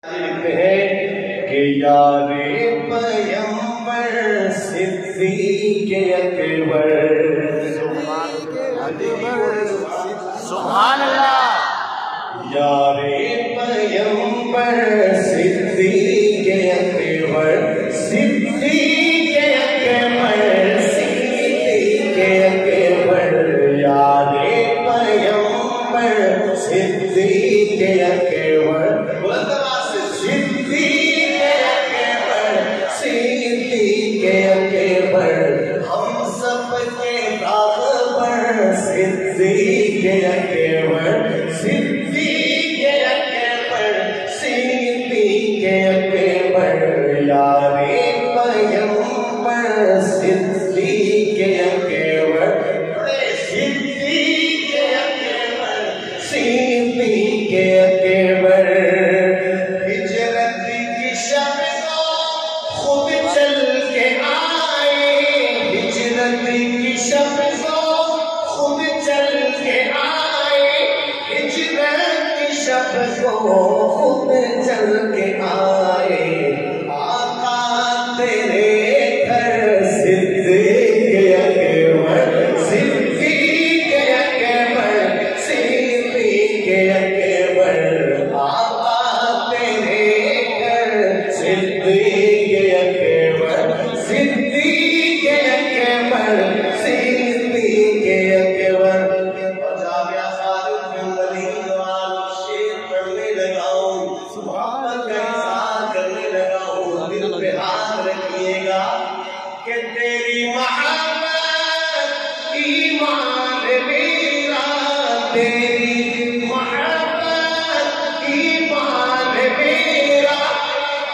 लिखते हैं कि यारे पैगंबर सिद्दीक़ अकबर सुभान अल्लाह। यारे पैगंबर सिद्दीक़ अकबर सिद्दीक़ अकबर सिद्दीक़ अकबर यारे पैगंबर सिद्दीक़ अकबर हम सब के राहबर सिद्दीक़ अकबर सिद्दीक़ अकबर सिद्दीक़ अकबर यारे पैगंबर सिद्दीक़ अकबर सिद्दीक़ अकबर सिद्दीक़ अकबर हिजरत की शब को खुद चल के आए हिजरत की शब को खुद चल के आए हिजरत की शब को खुद चल के आए आका तेरे घर सिद्दीक़ अकबर सिद्दीक़ अकबर सिद्दीक़ अकबर आका तेरे घर सिद्दीक़ अकबर सिद्दीक़ अकबर सिद्दीक़ अकबर। और जामिया खालिद बिन वलीद वाला शेर पढ़ने लगा हूँ, मोहब्बत का इज़हार करने लगा हूँ। दिल पे हाथ रखिएगा कि तेरी मोहब्बत ईमान मेरा तेरी मोहब्बत ईमान मेरा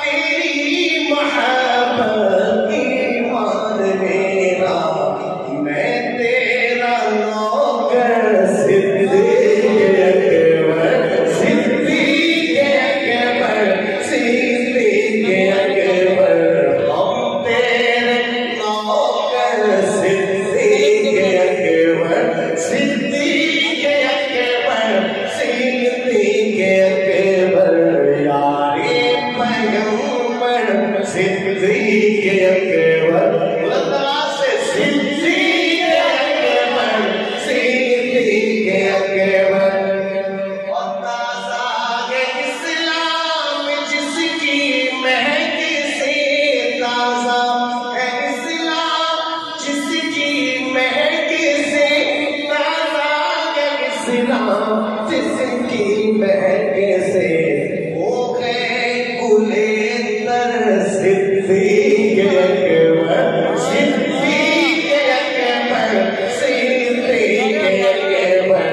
तेरी मोहब्बत ईमान मेरा मैं तेरा नौकर सिद्दीक़ अकबर सिद्दीक़ अकबर सिद्दीक़ अकबर हम तेरे नौकर सिद्दीक़ अकबर सिद्दीक़ अकबर सिद्दीक़ अकबर यारे पैगंबर सिद्दीक़ अकबर सिद्दीक़ अकबर सिद्दीक़ अकबर। और ताज़ा इस्लाम जिसकी महक से ताज़ा है इस्लाम जिसकी महक से ताज़ा है इस्लाम जिसकी महक से वो है गुले तर सिद्दीक़ अकबर सिद्दीक़ अकबर सिद्दीक़ अकबर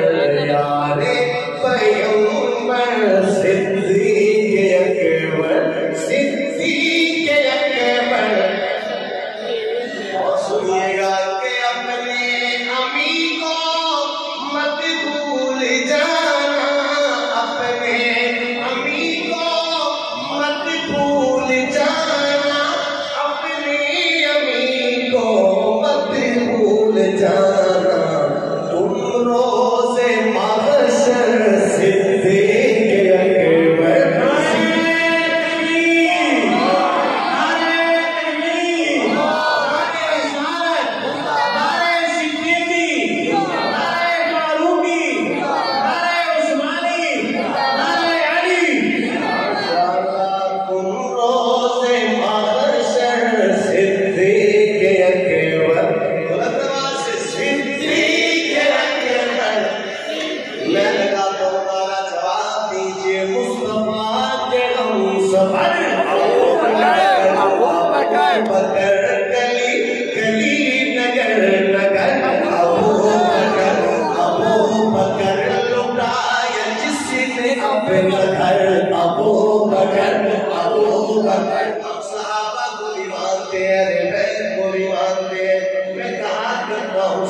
यारे पैगंबर सिद्दीक़ अकबर सिद्दीक़ अकबर। और सुनिएगा कि अपने अमी को मत भूल जाना अपने अमी को मत भूल जाना अपने अमी को मत भूल जाना तुम रोज़े महशर सिद्दीक़ अकबर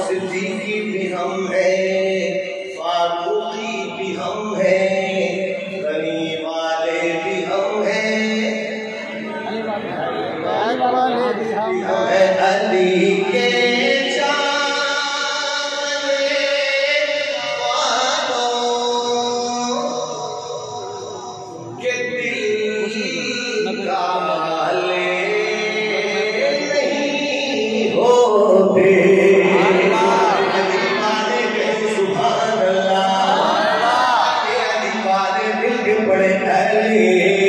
सिद्दीक़ी भी हम हैं फारूकी भी हम हैं गनी वाले भी हम हैं अली के वालों के दिल अली